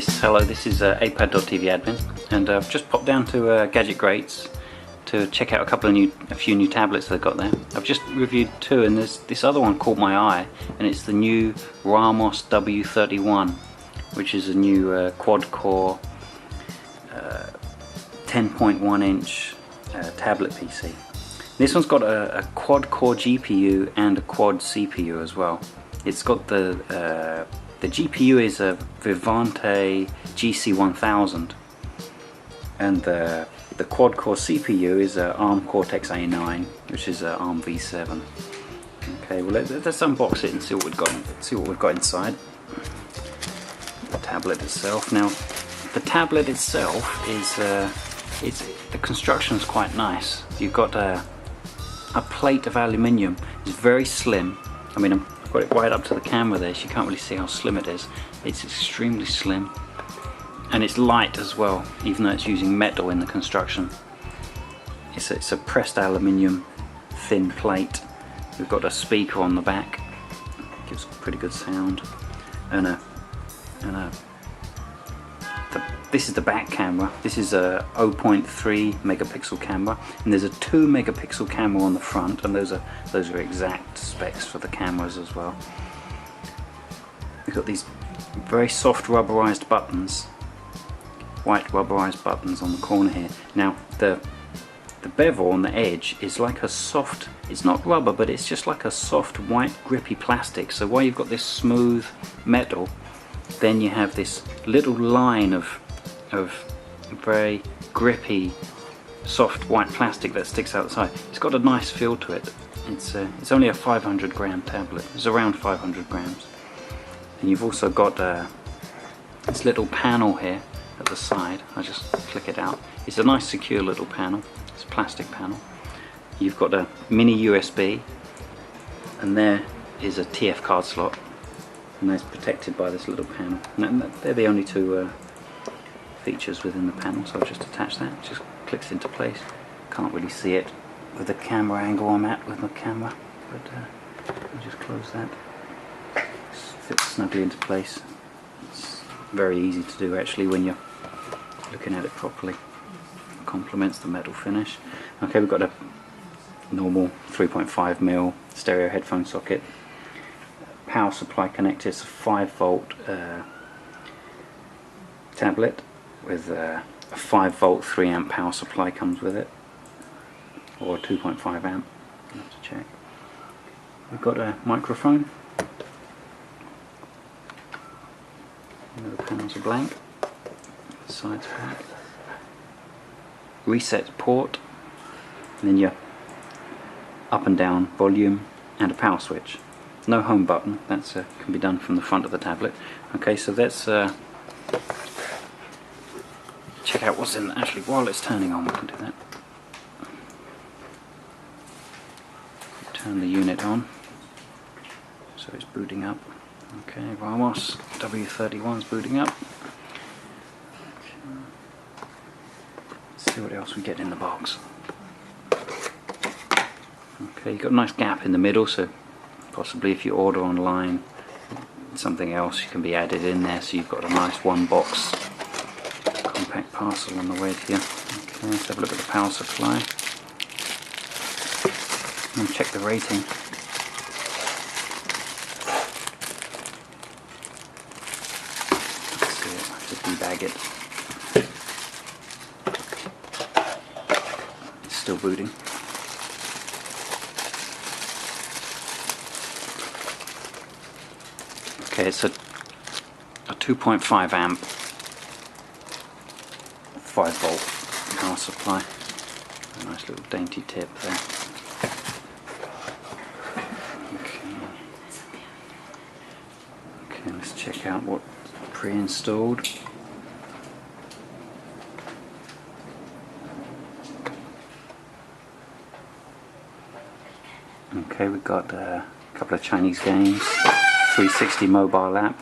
Yes, hello, this is apad.tv admin, and I've just popped down to Gadget Greats to check out a few new tablets they've got there. I've just reviewed two, and there's this other one caught my eye, and it's the new Ramos W31, which is a new quad-core 10.1 inch tablet PC. This one's got a quad-core GPU and a quad CPU as well. It's got the GPU is a Vivante GC1000, and the quad-core CPU is a ARM Cortex A9, which is a ARM V7. Okay, well let's unbox it and see what we've got inside. The tablet itself. Now, the tablet itself is the construction is quite nice. You've got a plate of aluminium. It's very slim. I mean, I've got it right up to the camera there, so you can't really see how slim it is. It's extremely slim, and it's light as well, even though it's using metal in the construction. It's a pressed aluminium thin plate. We've got a speaker on the back, gives pretty good sound, and this is the back camera. This is a 0.3 megapixel camera, and there's a 2 megapixel camera on the front, and those are exact specs for the cameras as well. We've got these very soft rubberized buttons, white rubberized buttons on the corner here. Now the bevel on the edge is like a soft, it's not rubber, but it's just like a soft white grippy plastic. So while you've got this smooth metal, then you have this little line of very grippy soft white plastic that sticks out the side. It's got a nice feel to it. It's only a 500 gram tablet. It's around 500 grams. And you've also got this little panel here at the side. I just click it out. It's a nice secure little panel. It's a plastic panel. You've got a mini USB, and there is a TF card slot, and that's protected by this little panel. And they're the only two features within the panel, so I'll just attach that. It just clicks into place. Can't really see it with the camera angle I'm at with my camera, but I'll just close that. It fits snugly into place. It's very easy to do actually when you're looking at it properly. It complements the metal finish. Okay, we've got a normal 3.5mm stereo headphone socket. Power supply connector. It's a 5-volt tablet with a 5-volt 3-amp power supply comes with it, or a 2.5 amp. I'll have to check. We've got a microphone. The panels are blank. The sides blank. Reset port, and then your up and down volume, and a power switch. No home button. That's can be done from the front of the tablet. Okay, so let's check out what's in. Actually, while it's turning on, we can do that. Turn the unit on, so it's booting up. Okay, Ramos W31 is booting up. Okay. Let's see what else we get in the box. Okay, you've got a nice gap in the middle, so possibly if you order online something else, you can be added in there, so you've got a nice one box compact parcel on the way to you. Okay, let's have a look at the power supply and check the rating. Let's see it, I have to debag it. It's still booting. Okay, it's a 2.5 amp 5-volt power supply. A nice little dainty tip there. Okay, let's check out what's pre-installed. Okay, we've got a couple of Chinese games. 360 mobile app,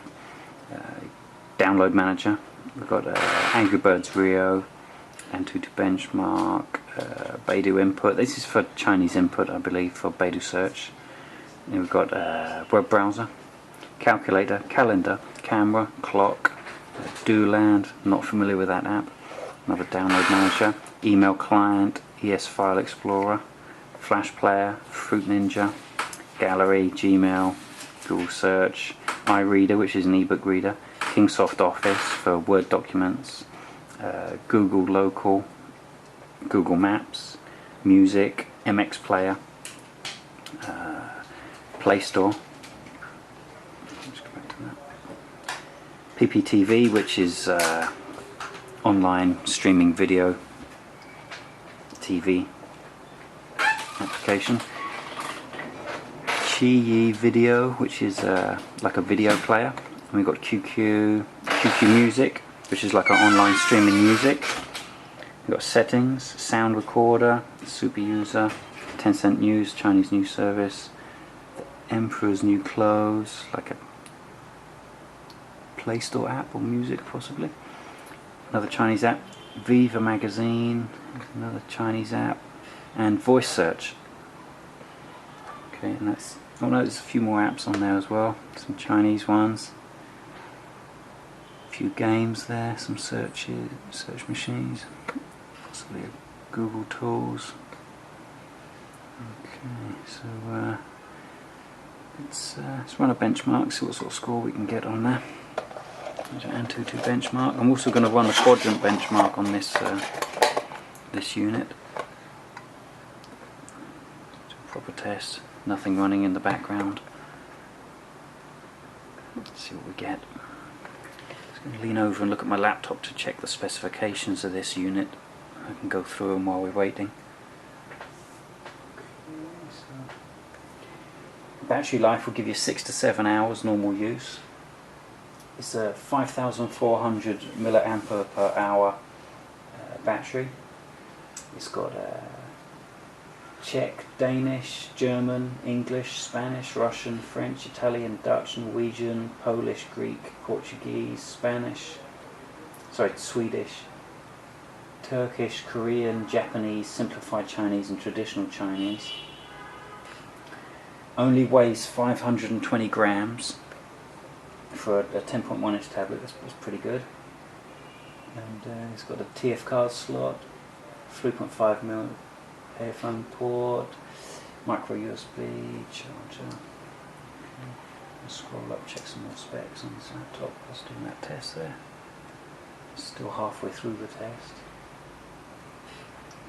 download manager. We've got Angry Birds Rio, Antutu Benchmark, Baidu Input. This is for Chinese input, I believe, for Baidu search. And we've got web browser, calculator, calendar, camera, clock, Doland, not familiar with that app. Another download manager. Email client, ES File Explorer, Flash Player, Fruit Ninja, Gallery, Gmail, Google Search, iReader, which is an ebook reader, Kingsoft Office for Word documents, Google Local, Google Maps, Music, MX Player, Play Store. Let's go back to that. PPTV, which is online streaming video TV application. Qi Video, which is like a video player. And we've got QQ Music, which is like an online streaming music. We've got settings, sound recorder, super user, Tencent News, Chinese news service, the Emperor's New Clothes, like a Play Store app or music possibly. Another Chinese app, Viva Magazine, another Chinese app, and voice search. Okay, and that's, oh no, there's a few more apps on there as well, some Chinese ones. A few games there, some search machines, possibly Google Tools. Okay, so let's run a benchmark, see what sort of score we can get on there. Antutu benchmark. I'm also going to run a quadrant benchmark on this this unit. Proper test, nothing running in the background. Let's see what we get. I'm going to lean over and look at my laptop to check the specifications of this unit. I can go through them while we're waiting. Battery life will give you 6 to 7 hours normal use. It's a 5,400 milliampere per hour battery. It's got Czech, Danish, German, English, Spanish, Russian, French, Italian, Dutch, Norwegian, Polish, Greek, Portuguese, Swedish, Turkish, Korean, Japanese, simplified Chinese and traditional Chinese. Only weighs 520 grams. For a 10.1 inch tablet, that's pretty good. And it's got a TF card slot, 3.5mm earphone port, micro USB charger. Okay. I'll scroll up, check some more specs on this laptop. I was doing that test there. Still halfway through the test.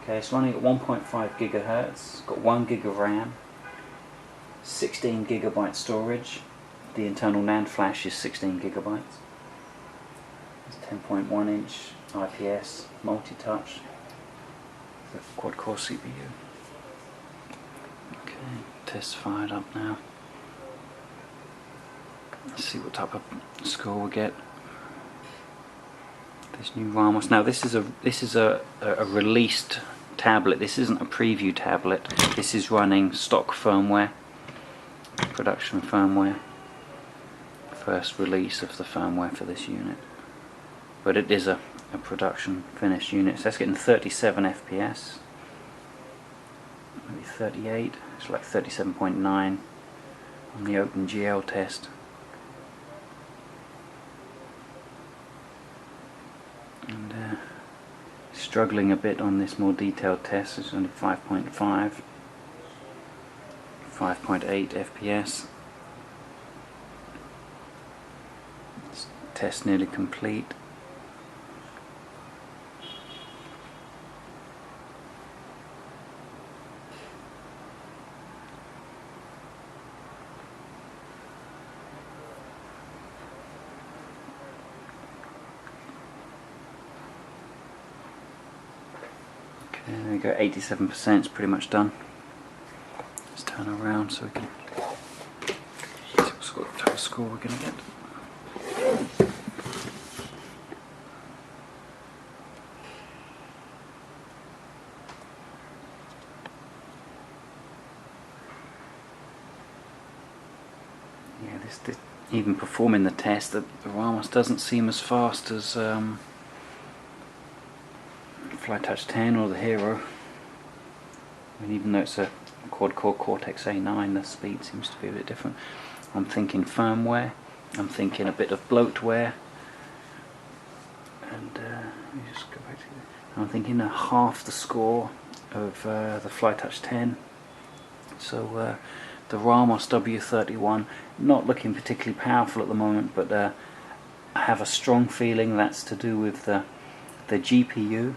Okay, it's running at 1.5 gigahertz. It's got 1 gig of RAM, 16 gigabyte storage. The internal NAND flash is 16 gigabytes. It's 10.1 inch IPS multi-touch. The quad-core CPU. Okay, test fired up now. Let's see what type of score we get. This new Ramos. Now this is a released tablet. This isn't a preview tablet. This is running stock firmware, production firmware. First release of the firmware for this unit, but it is a production finished unit, so that's getting 37 FPS, maybe 38, it's like 37.9 on the OpenGL test. And struggling a bit on this more detailed test. It's only 5.5, 5.8 FPS. Test nearly complete. Okay, there we go, 87%, it's pretty much done. Let's turn around so we can see what type of score we're going to get. Yeah, this even performing the test, the Ramos doesn't seem as fast as FlyTouch 10 or the Hero. I mean, even though it's a quad-core Cortex A9, the speed seems to be a bit different. I'm thinking firmware, I'm thinking a bit of bloatware, just go back to it. I'm thinking half the score of the Flytouch 10. So the Ramos W31, not looking particularly powerful at the moment, but I have a strong feeling that's to do with the GPU.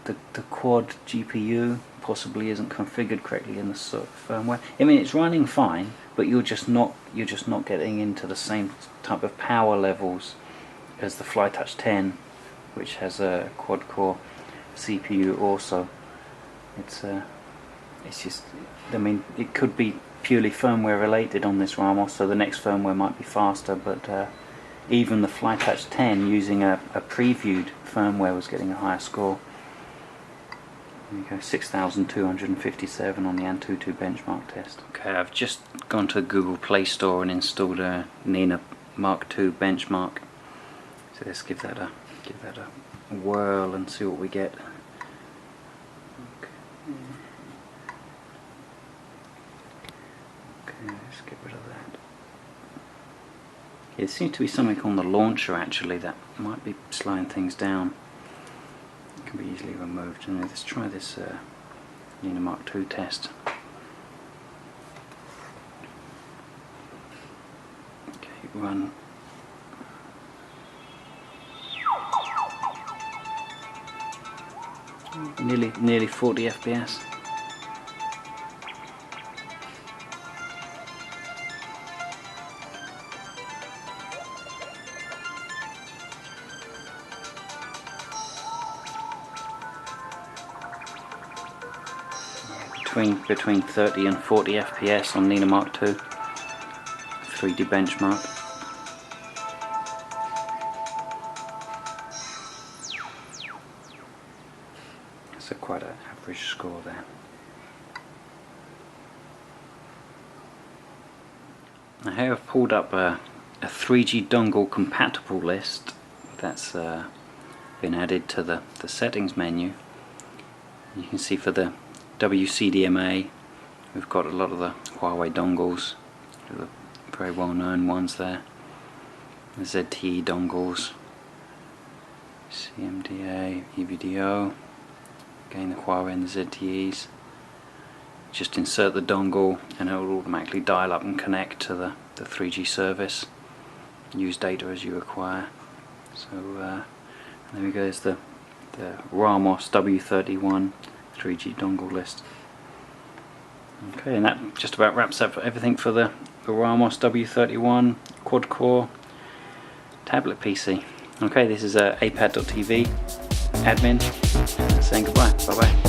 The quad GPU possibly isn't configured correctly in the sort of firmware. I mean, it's running fine, but you're just not getting into the same type of power levels as the Flytouch 10, which has a quad core CPU also. It's just, I mean, it could be purely firmware related on this Ramos, so the next firmware might be faster, but even the Flytouch 10 using a previewed firmware was getting a higher score. There you go, 6,257 on the Antutu benchmark test. Okay, I've just gone to Google Play Store and installed a Nina Mark II benchmark. So let's give that a whirl and see what we get. Okay, let's get rid of that. It seems to be something on the launcher actually that might be slowing things down. It can be easily removed. And let's try this Nina Mark II test. Okay, run. Nearly 40 FPS. Between 30 and 40 FPS on Nina Mark II 3D benchmark. That's quite an average score there. Now here I've pulled up a 3G dongle compatible list that's been added to the settings menu. You can see for the WCDMA we've got a lot of the Huawei dongles, the very well known ones there. The ZTE dongles, CMDA, EVDO, again the Huawei and the ZTEs. Just insert the dongle and it will automatically dial up and connect to the 3G service. Use data as you require. So there we go, there's the Ramos W31 3G dongle list. Okay, and that just about wraps up everything for the Ramos W31 quad core tablet PC. Okay, this is apad.tv admin saying goodbye. Bye bye.